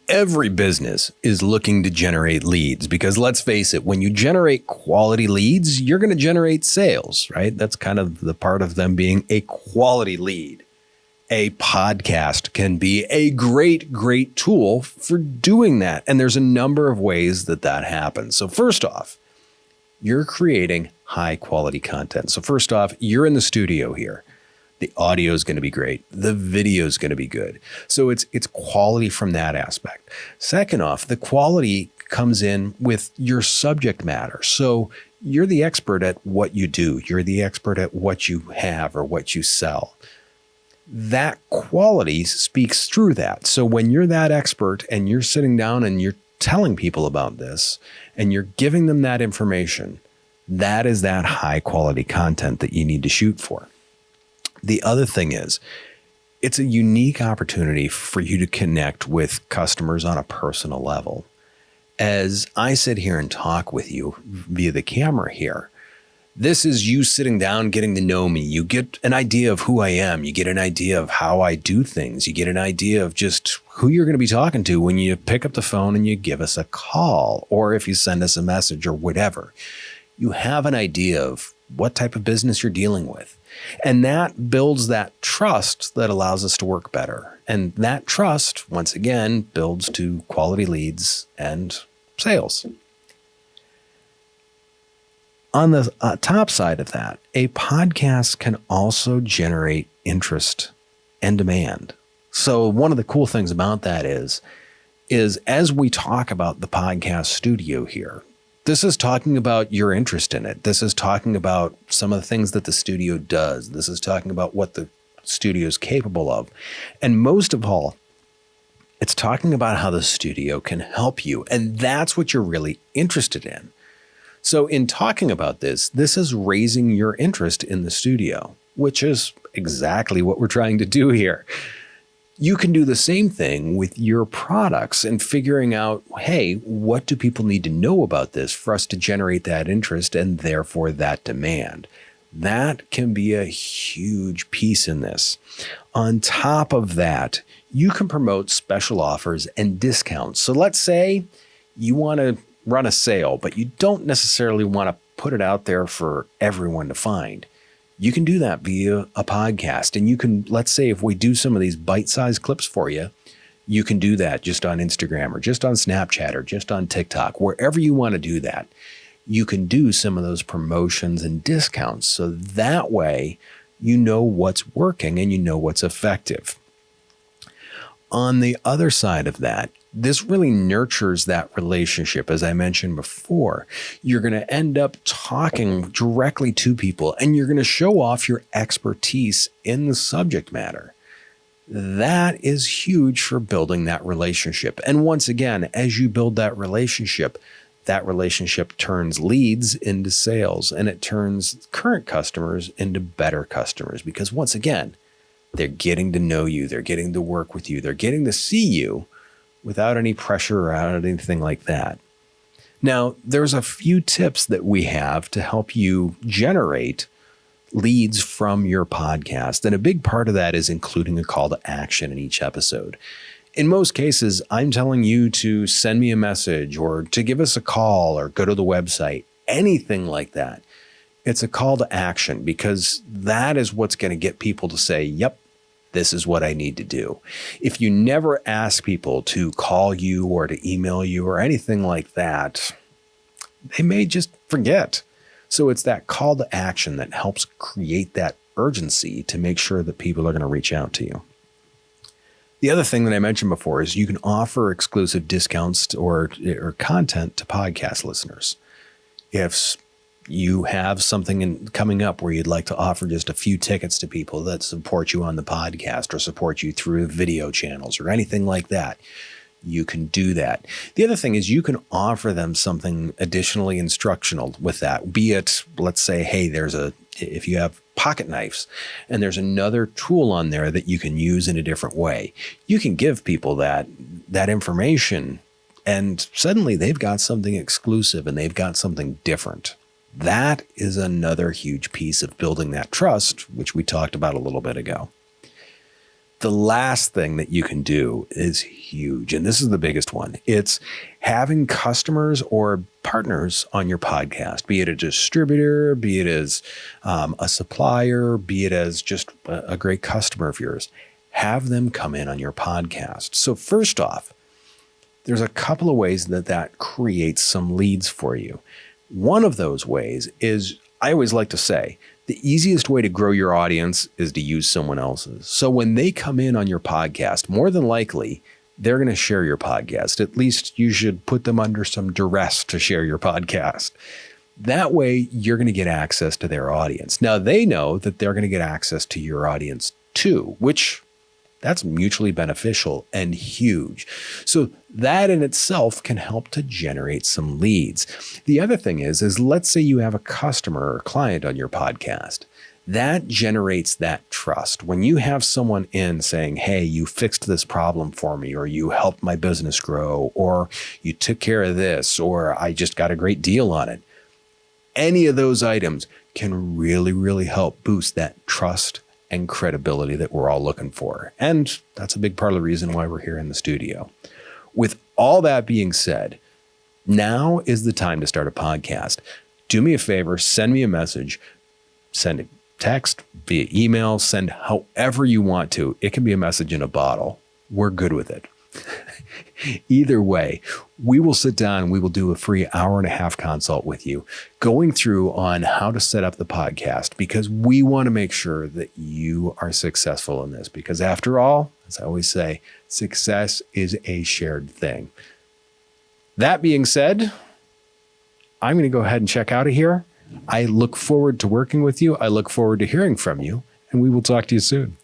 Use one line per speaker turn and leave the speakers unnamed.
Every business is looking to generate leads because let's face it, when you generate quality leads, you're going to generate sales, right? That's kind of the part of them being a quality lead. A podcast can be a great tool for doing that. And there's a number of ways that that happens. So first off, you're creating high quality content. So first off, you're in the studio here. The audio is going to be great. The video is going to be good. So it's quality from that aspect. Second off, the quality comes in with your subject matter. So you're the expert at what you do. You're the expert at what you have or what you sell. That quality speaks through that. So when you're that expert and you're sitting down and you're telling people about this and you're giving them that information, that is that high quality content that you need to shoot for. The other thing is, it's a unique opportunity for you to connect with customers on a personal level. As I sit here and talk with you via the camera here, this is you sitting down, getting to know me. You get an idea of who I am. You get an idea of how I do things. You get an idea of just who you're going to be talking to when you pick up the phone and you give us a call, or if you send us a message or whatever. You have an idea of what type of business you're dealing with. And that builds that trust that allows us to work better. And that trust, once again, builds to quality leads and sales. On the top side of that, a podcast can also generate interest and demand. So one of the cool things about that is as we talk about the podcast studio here, this is talking about your interest in it. This is talking about some of the things that the studio does. This is talking about what the studio is capable of. And most of all, it's talking about how the studio can help you. And that's what you're really interested in. So in talking about this is raising your interest in the studio, which is exactly what we're trying to do here. You can do the same thing with your products and figuring out, hey, what do people need to know about this for us to generate that interest and therefore that demand? That can be a huge piece in this. On top of that, you can promote special offers and discounts. So let's say you want to run a sale, but you don't necessarily want to put it out there for everyone to find. You can do that via a podcast. And you can, let's say if we do some of these bite-sized clips for you, you can do that just on Instagram or just on Snapchat or just on TikTok, wherever you want to do that. You can do some of those promotions and discounts. So that way, you know what's working and you know what's effective. On the other side of that, this really nurtures that relationship. As I mentioned before, you're going to end up talking directly to people and you're going to show off your expertise in the subject matter. That is huge for building that relationship. And once again, as you build that relationship turns leads into sales and it turns current customers into better customers because once again, they're getting to know you, they're getting to work with you, they're getting to see you without any pressure or anything like that. Now, there's a few tips that we have to help you generate leads from your podcast. And a big part of that is including a call to action in each episode. In most cases, I'm telling you to send me a message or to give us a call or go to the website, anything like that. It's a call to action because that is what's going to get people to say, yep, this is what I need to do. If you never ask people to call you or to email you or anything like that, they may just forget. So it's that call to action that helps create that urgency to make sure that people are going to reach out to you. The other thing that I mentioned before is you can offer exclusive discounts or content to podcast listeners. If you have something coming up where you'd like to offer just a few tickets to people that support you on the podcast or support you through video channels or anything like that, you can do that. The other thing is you can offer them something additionally instructional with that, be it, let's say, hey, if you have pocket knives and there's another tool on there that you can use in a different way, you can give people that information and suddenly they've got something exclusive and they've got something different. That is another huge piece of building that trust, which we talked about a little bit ago. The last thing that you can do is huge, and this is the biggest one. It's having customers or partners on your podcast, be it a distributor, be it as a supplier, be it as just a great customer of yours. Have them come in on your podcast. So first off, there's a couple of ways that creates some leads for you. One of those ways is, I always like to say, the easiest way to grow your audience is to use someone else's. So when they come in on your podcast, more than likely, they're going to share your podcast. At least you should put them under some duress to share your podcast. That way, you're going to get access to their audience. Now, they know that they're going to get access to your audience too, which that's mutually beneficial and huge. So that in itself can help to generate some leads. The other thing is let's say you have a customer or client on your podcast. That generates that trust. When you have someone in saying, hey, you fixed this problem for me, or you helped my business grow, or you took care of this, or I just got a great deal on it. Any of those items can really, really help boost that trust and credibility that we're all looking for. And that's a big part of the reason why we're here in the studio. With all that being said, now is the time to start a podcast. Do me a favor, send me a message, send a text, via email, send however you want to. It can be a message in a bottle. We're good with it. Either way, we will sit down, we will do a free hour-and-a-half consult with you, going through on how to set up the podcast, because we want to make sure that you are successful in this. Because after all, as I always say, success is a shared thing. That being said, I'm going to go ahead and check out of here. I look forward to working with you. I look forward to hearing from you, and we will talk to you soon.